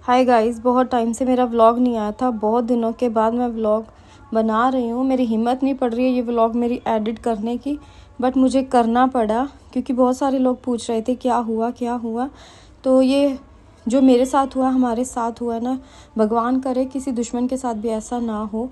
Hi guys, बहुत time से मेरा व्लॉग नहीं आया था। बहुत दिनों के बाद मैं व्लॉग बना रही हूँ। मेरी हिम्मत नहीं पड़ रही है ये व्लॉग मेरी एडिट करने की, बट मुझे करना पड़ा क्योंकि बहुत सारे लोग पूछ रहे थे क्या हुआ। तो ये जो मेरे साथ हुआ, हमारे साथ हुआ ना, भगवान करे किसी दुश्मन के साथ भी ऐसा ना हो।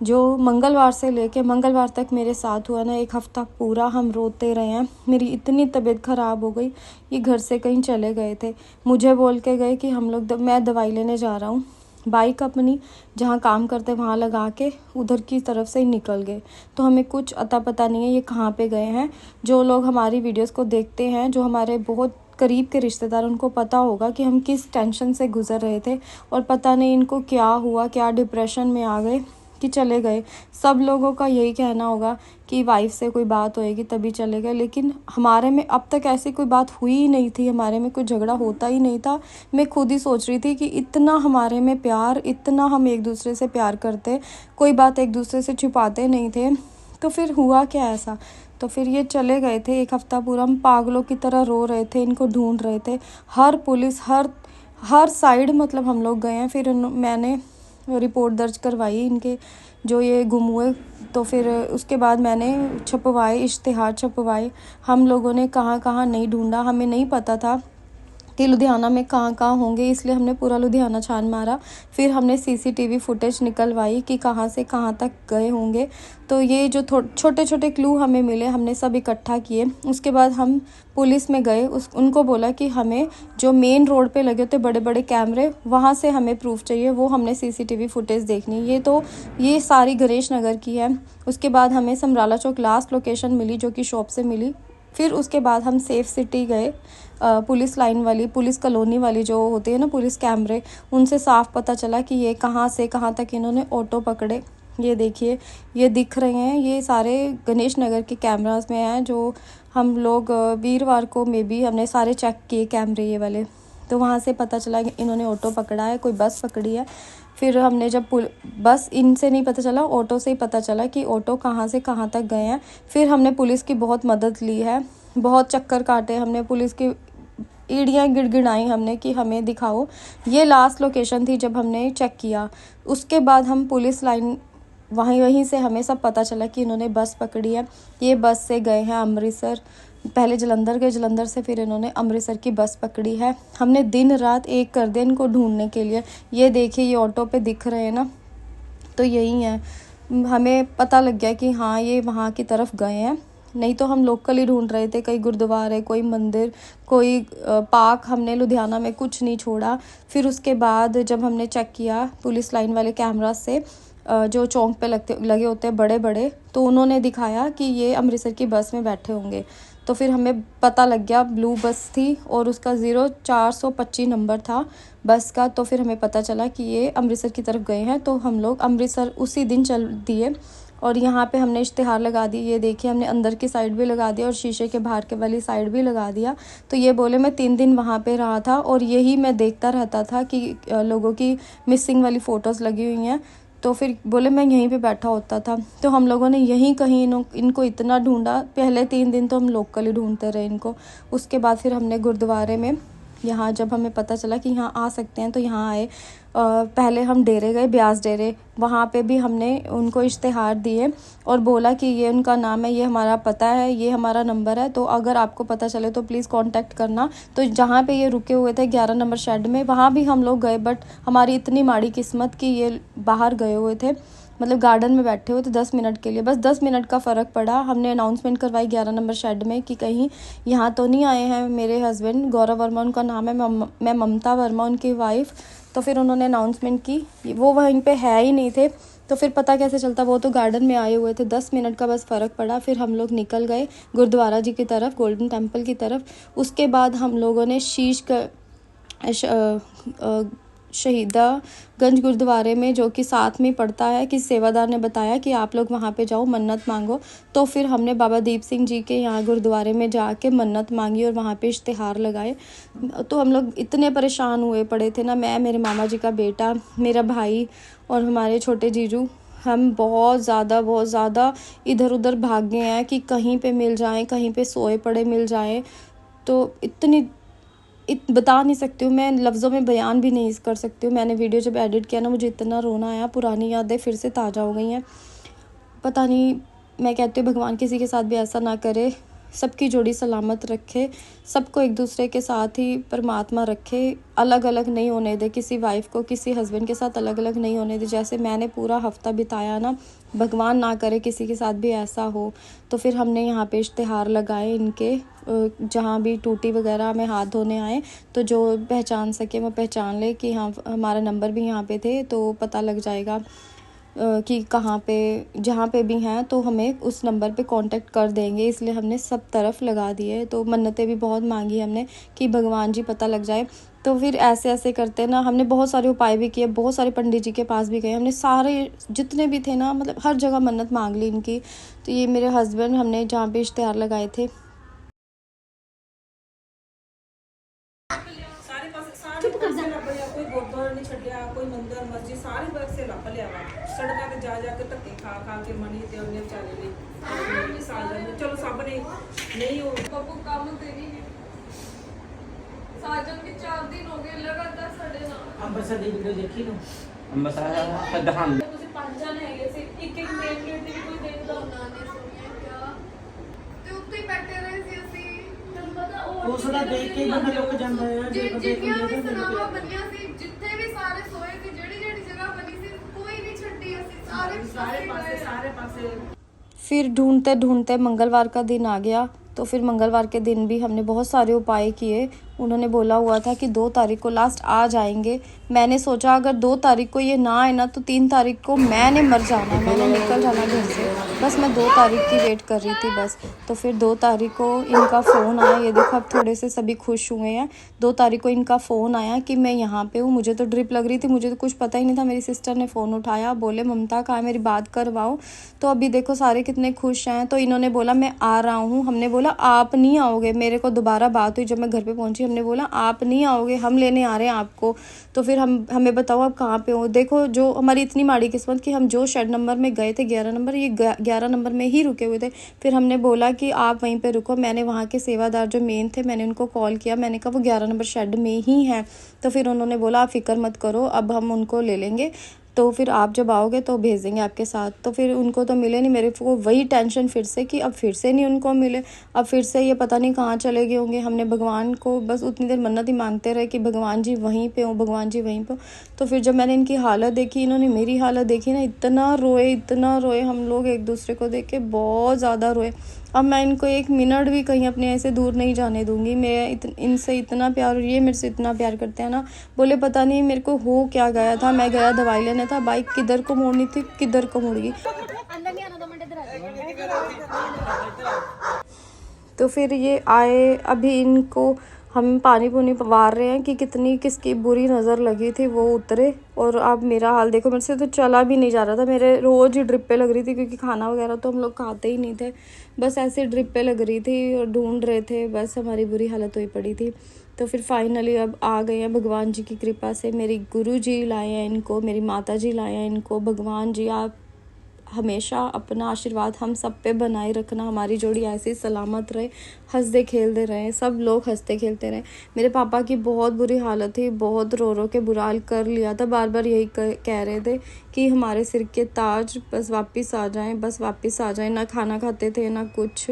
जो मंगलवार से लेके मंगलवार तक मेरे साथ हुआ ना, एक हफ़्ता पूरा हम रोते रहे हैं। मेरी इतनी तबीयत ख़राब हो गई, ये घर से कहीं चले गए थे, मुझे बोल के गए कि हम लोग मैं दवाई लेने जा रहा हूँ। बाइक अपनी जहाँ काम करते वहाँ लगा के उधर की तरफ से ही निकल गए। तो हमें कुछ अता पता नहीं है ये कहाँ पे गए हैं। जो लोग हमारी वीडियोस को देखते हैं, जो हमारे बहुत करीब के रिश्तेदार, उनको पता होगा कि हम किस टेंशन से गुज़र रहे थे। और पता नहीं इनको क्या हुआ, क्या डिप्रेशन में आ गए कि चले गए। सब लोगों का यही कहना होगा कि वाइफ से कोई बात होएगी तभी चले गए, लेकिन हमारे में अब तक ऐसी कोई बात हुई ही नहीं थी। हमारे में कोई झगड़ा होता ही नहीं था। मैं खुद ही सोच रही थी कि इतना हमारे में प्यार, इतना हम एक दूसरे से प्यार करते, कोई बात एक दूसरे से छुपाते नहीं थे। तो फिर हुआ क्या ऐसा? तो फिर ये चले गए थे। एक हफ़्ता पूरा हम पागलों की तरह रो रहे थे, इनको ढूंढ रहे थे। हर पुलिस, हर साइड मतलब हम लोग गए हैं। फिर मैंने रिपोर्ट दर्ज करवाई इनके, जो ये गुम हुए। तो फिर उसके बाद मैंने छपवाए, इश्तिहार छपवाए। हम लोगों ने कहाँ कहाँ नहीं ढूंढा, हमें नहीं पता था कि लुधियाना में कहाँ कहाँ होंगे, इसलिए हमने पूरा लुधियाना छान मारा। फिर हमने सीसीटीवी फुटेज निकलवाई कि कहाँ से कहाँ तक गए होंगे। तो ये जो छोटे छोटे क्लू हमें मिले, हमने सब इकट्ठा किए। उसके बाद हम पुलिस में गए, उनको बोला कि हमें जो मेन रोड पे लगे होते बड़े बड़े कैमरे, वहाँ से हमें प्रूफ चाहिए, वो हमने सीसीटीवी फुटेज देखनी। ये सारी गणेश नगर की है। उसके बाद हमें समराला चौक लास्ट लोकेशन मिली, जो कि शॉप से मिली। फिर उसके बाद हम सेफ सिटी गए, पुलिस लाइन वाली, पुलिस कॉलोनी वाली जो होती है ना, पुलिस कैमरे, उनसे साफ पता चला कि ये कहाँ से कहाँ तक इन्होंने ऑटो पकड़े। ये देखिए, ये दिख रहे हैं, ये सारे गणेश नगर के कैमरास में हैं, जो हम लोग वीरवार को में भी हमने सारे चेक किए कैमरे ये वाले। तो वहाँ से पता चला कि इन्होंने ऑटो पकड़ा है, कोई बस पकड़ी है। फिर हमने जब बस इनसे नहीं पता चला, ऑटो से ही पता चला कि ऑटो कहाँ से कहाँ तक गए हैं। फिर हमने पुलिस की बहुत मदद ली है, बहुत चक्कर काटे हमने, पुलिस की ईड़ियाँ गिड़गिड़ाई हमने कि हमें दिखाओ। ये लास्ट लोकेशन थी जब हमने चेक किया। उसके बाद हम पुलिस लाइन, वहीं से हमें सब पता चला कि इन्होंने बस पकड़ी है। ये बस से गए हैं अमृतसर, पहले जलंधर गए, जलंधर से फिर इन्होंने अमृतसर की बस पकड़ी है। हमने दिन रात एक कर दिया इनको ढूंढने के लिए। ये देखिए, ये ऑटो पे दिख रहे हैं ना, तो यही है। हमें पता लग गया कि हाँ, ये वहाँ की तरफ गए हैं। नहीं तो हम लोकल ही ढूंढ रहे थे, कई गुरुद्वारे, कोई मंदिर, कोई पार्क, हमने लुधियाना में कुछ नहीं छोड़ा। फिर उसके बाद जब हमने चेक किया पुलिस लाइन वाले कैमरा से, जो चौंक पे लगे होते हैं बड़े बड़े, तो उन्होंने दिखाया कि ये अमृतसर की बस में बैठे होंगे। तो फिर हमें पता लग गया, ब्लू बस थी और उसका 0425 नंबर था बस का। तो फिर हमें पता चला कि ये अमृतसर की तरफ गए हैं। तो हम लोग अमृतसर उसी दिन चल दिए। और यहाँ पे हमने इश्तिहार लगा दी, ये देखिए, हमने अंदर की साइड भी लगा दिया और शीशे के बाहर के वाली साइड भी लगा दिया। तो ये बोले मैं 3 दिन वहाँ पे रहा था और यही मैं देखता रहता था कि लोगों की मिसिंग वाली फ़ोटोज़ लगी हुई हैं। तो फिर बोले मैं यहीं पे बैठा होता था। तो हम लोगों ने यहीं कहीं इनको इतना ढूंढा। पहले 3 दिन तो हम लोकल ही ढूंढते रहे इनको। उसके बाद फिर हमने गुरुद्वारे में, यहाँ जब हमें पता चला कि यहाँ आ सकते हैं तो यहाँ आए। पहले हम डेरे गए, ब्यास डेरे, वहाँ पे भी हमने उनको इश्तिहार दिए और बोला कि ये उनका नाम है, ये हमारा पता है, ये हमारा नंबर है, तो अगर आपको पता चले तो प्लीज़ कांटेक्ट करना। तो जहाँ पे ये रुके हुए थे 11 नंबर शेड में, वहाँ भी हम लोग गए, बट हमारी इतनी माड़ी किस्मत कि ये बाहर गए हुए थे, मतलब गार्डन में बैठे हुए थे 10 मिनट के लिए, बस 10 मिनट का फ़र्क पड़ा। हमने अनाउंसमेंट करवाई 11 नंबर शेड में कि कहीं यहाँ तो नहीं आए हैं मेरे हस्बैंड, गौरव वर्मा उनका नाम है, मैं ममता वर्मा उनकी वाइफ। तो फिर उन्होंने अनाउंसमेंट की, वो वहीं पे है ही नहीं थे। तो फिर पता कैसे चलता, वो तो गार्डन में आए हुए थे। 10 मिनट का बस फ़र्क पड़ा। फिर हम लोग निकल गए गुरुद्वारा जी की तरफ, गोल्डन टेम्पल की तरफ। उसके बाद हम लोगों ने शहीदागंज गुरुद्वारे में, जो कि साथ में पड़ता है, कि सेवादार ने बताया कि आप लोग वहाँ पे जाओ, मन्नत मांगो। तो फिर हमने बाबा दीप सिंह जी के यहाँ गुरुद्वारे में जाके मन्नत मांगी और वहाँ पे इश्तिहार लगाए। तो हम लोग इतने परेशान हुए पड़े थे ना, मैं, मेरे मामा जी का बेटा, मेरा भाई और हमारे छोटे जीजू, हम बहुत ज़्यादा इधर उधर भाग गए हैं कि कहीं पे मिल जाएं, कहीं पे सोए पड़े मिल जाएं। तो इतनी बता नहीं सकती हूँ, मैं लफ्ज़ों में बयान भी नहीं कर सकती हूँ। मैंने वीडियो जब एडिट किया ना, मुझे इतना रोना आया, पुरानी यादें फिर से ताज़ा हो गई हैं। पता नहीं, मैं कहती हूँ भगवान किसी के साथ भी ऐसा ना करे, सबकी जोड़ी सलामत रखे, सबको एक दूसरे के साथ ही परमात्मा रखे, अलग अलग नहीं होने दे, किसी वाइफ को किसी हस्बैंड के साथ अलग अलग नहीं होने दे। जैसे मैंने पूरा हफ्ता बिताया ना, भगवान ना करे किसी के साथ भी ऐसा हो। तो फिर हमने यहाँ पे इश्तिहार लगाए इनके, जहाँ भी टूटी वगैरह में हाथ धोने आए तो जो पहचान सके वो पहचान ले कि हाँ, हमारा नंबर भी यहाँ पे थे, तो पता लग जाएगा कि कहाँ पे, जहाँ पे भी हैं तो हमें उस नंबर पे कांटेक्ट कर देंगे। इसलिए हमने सब तरफ लगा दिए। तो मन्नतें भी बहुत मांगी हमने कि भगवान जी पता लग जाए। तो फिर ऐसे ऐसे करते ना, हमने बहुत सारे उपाय भी किए, बहुत सारे पंडित जी के पास भी गए, हमने सारे जितने भी थे ना, मतलब हर जगह मन्नत मांग ली इनकी। तो ये मेरे हस्बैंड, हमने जहाँ पे इश्तिहार लगाए थे, चुप कर जा। कोई गुरुद्वारा नहीं छड्डिया, कोई मंदिर मस्जिद सारे पासे ਲੱਭ ਲਿਆ ਵਾ। ਸੜਕਾਂ ਤੇ ਜਾ ਕੇ ਧੱਕੇ ਖਾ ਕੇ ਮਣੀ ਤੇ ਉਹਨੇ ਵਿਚਾਰੇ ਨੇ ਸਾਜਨ ਨੇ, ਚਲੋ ਸਭ ਨੇ ਨਹੀਂ ਹੋ ਬੱਬੂ ਕੰਮ ਤੇ ਨਹੀਂ ਸਾਜਨ ਵੀ 4 ਦਿਨ ਹੋ ਗਏ ਲਗਾਤਾਰ ਸਾਡੇ ਨਾਲ। ਅੰਮ੍ਰਿਤਸਰ ਦੀ ਵੀਡੀਓ ਦੇਖੀ ਨੂੰ ਅੰਮ੍ਰਿਤਸਰ ਦਿਖਾਉਂਦੇ ਤੁਸੀਂ 5 ਜਣੇ ਹੈਗੇ ਸੀ, ਇੱਕ ਇੱਕ ਮਿੰਟ ਦੀ ਵੀ ਕੋਈ ਦੇਖਦਾ ਹੁੰਦਾ ਨਹੀਂ ਸੁਣਿਆ ਕਿਆ ਤੇ ਉੱਤੇ ਹੀ ਬੈਠੇ ਰਹੇ ਸੀ ਅਸੀਂ। ਤੁਹਾਨੂੰ ਪਤਾ ਉਹ ਉਸ ਦਾ ਦੇਖ ਕੇ ਹੀ ਬੰਦਾ ਲੁੱਕ ਜਾਂਦਾ ਹੈ। ਜਿੰਨੀਆਂ ਵੀ ਸਲਾਵਾਂ ਬਣੀਆਂ ਸੀ, ਜਿੱਥੇ ਵੀ ਸਾਰੇ ਸੋਏ ਸੀ, ਜਿਹੜੀ ਜਿਹੜੀ ਜਗ੍ਹਾ ਬਣੀ ਸੀ, ਕੋਈ ਨਹੀਂ ਛੱਡੀ ਅਸੀਂ, ਸਾਰੇ ਪਾਸੇ। फिर ढूंढते ढूंढते मंगलवार का दिन आ गया। तो फिर मंगलवार के दिन भी हमने बहुत सारे उपाय किए। उन्होंने बोला हुआ था कि 2 तारीख को लास्ट आ जाएंगे। मैंने सोचा अगर 2 तारीख को ये ना आए ना, तो 3 तारीख को मैंने मर जाना, मैंने निकल जाना घर से। बस मैं 2 तारीख की वेट कर रही थी बस। तो फिर 2 तारीख को इनका फ़ोन आया। ये देखो अब थोड़े से सभी खुश हुए हैं। 2 तारीख को इनका फ़ोन आया कि मैं यहाँ पे हूँ। मुझे तो ड्रिप लग रही थी, मुझे तो कुछ पता ही नहीं था। मेरी सिस्टर ने फ़ोन उठाया, बोले ममता कहाँ, मेरी बात करवाओ। तो अभी देखो सारे कितने खुश हैं। तो इन्होंने बोला मैं आ रहा हूँ। हमने बोला आप नहीं आओगे। मेरे को दोबारा बात हुई जब मैं घर पे पहुँची, हमने बोला आप नहीं आओगे, हम लेने आ रहे हैं आपको। तो फिर हमें बताओ आप कहाँ पे हो। देखो जो हमारी इतनी माड़ी किस्मत कि हम जो शेड नंबर में गए थे 11 नंबर, ये 11 नंबर में ही रुके हुए थे। फिर हमने बोला कि आप वहीं पे रुको। मैंने वहाँ के सेवादार जो मेन थे, मैंने उनको कॉल किया, मैंने कहा वो 11 नंबर शेड में ही है। तो फिर उन्होंने बोला आप फ़िक्र मत करो, अब हम उनको ले लेंगे, तो फिर आप जब आओगे तो भेज देंगे आपके साथ। तो फिर उनको तो मिले नहीं, मेरे को वही टेंशन फिर से कि अब फिर से नहीं उनको मिले, अब फिर से ये पता नहीं कहाँ चले गए होंगे। हमने भगवान को बस उतनी देर मन्नत ही मांगते रहे कि भगवान जी वहीं पे हो, भगवान जी वहीं पे हो। तो फिर जब मैंने इनकी हालत देखी, इन्होंने मेरी हालत देखी ना, इतना रोए हम लोग, एक दूसरे को देख के बहुत ज़्यादा रोए। अब मैं इनको 1 मिनट भी कहीं अपने ऐसे दूर नहीं जाने दूंगी। मैं इनसे इतना प्यार, और ये मेरे से इतना प्यार करते हैं ना। बोले पता नहीं मेरे को हो क्या गया था, मैं गया दवाई लेने था, बाइक किधर को मोड़नी थी किधर को मुड़ गई। तो फिर ये आए, अभी इनको हम पानी पुनी पवार रहे हैं कि कितनी किसकी बुरी नज़र लगी थी वो उतरे। और अब मेरा हाल देखो, मेरे से तो चला भी नहीं जा रहा था, मेरे रोज़ ही ड्रिप पे लग रही थी, क्योंकि खाना वगैरह तो हम लोग खाते ही नहीं थे, बस ऐसे ड्रिप पे लग रही थी और ढूंढ रहे थे, बस हमारी बुरी हालत हुई पड़ी थी। तो फिर फाइनली अब आ गए हैं भगवान जी की कृपा से। मेरी गुरु जी लाए हैं इनको, मेरी माता जी लाए हैं इनको। भगवान जी आप हमेशा अपना आशीर्वाद हम सब पे बनाए रखना, हमारी जोड़ी ऐसे ही सलामत रहे, हंसते खेलते रहे, सब लोग हंसते खेलते रहे। मेरे पापा की बहुत बुरी हालत थी, बहुत रो के बुरा हाल कर लिया था, बार बार यही कह रहे थे कि हमारे सिर के ताज बस वापस आ जाएं, बस वापस आ जाएं। ना खाना खाते थे ना कुछ,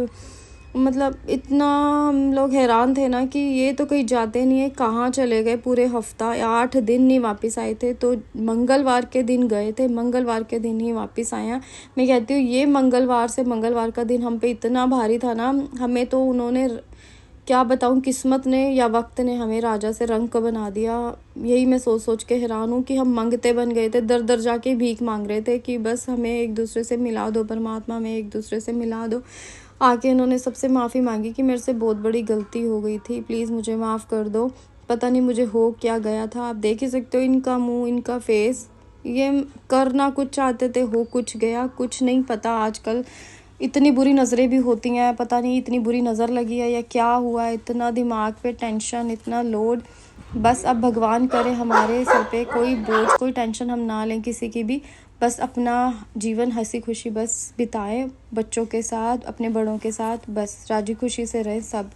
मतलब इतना हम लोग हैरान थे ना कि ये तो कहीं जाते नहीं है, कहाँ चले गए। पूरे हफ्ता 8 दिन नहीं वापस आए थे। तो मंगलवार के दिन गए थे, मंगलवार के दिन ही वापस आए हैं। मैं कहती हूँ ये मंगलवार से मंगलवार का दिन हम पे इतना भारी था ना, हमें तो उन्होंने क्या बताऊँ, किस्मत ने या वक्त ने हमें राजा से रंक बना दिया। यही मैं सोच के हैरान हूँ कि हम मंगते बन गए थे, दर दर जाके भीख मांग रहे थे कि बस हमें एक दूसरे से मिला दो, परमात्मा में एक दूसरे से मिला दो। आके इन्होंने सबसे माफ़ी मांगी कि मेरे से बहुत बड़ी गलती हो गई थी, प्लीज़ मुझे माफ़ कर दो। पता नहीं मुझे हो क्या गया था, आप देख ही सकते हो इनका मुंह, इनका फेस। ये करना कुछ चाहते थे, हो कुछ गया, कुछ नहीं पता। आजकल इतनी बुरी नज़रें भी होती हैं, पता नहीं इतनी बुरी नज़र लगी है या क्या हुआ है, इतना दिमाग पे टेंशन, इतना लोड। बस अब भगवान करे हमारे सर पे कोई बोझ, कोई टेंशन हम ना लें किसी की भी। बस अपना जीवन हंसी खुशी बस बिताएं, बच्चों के साथ, अपने बड़ों के साथ, बस राजी खुशी से रहे सब।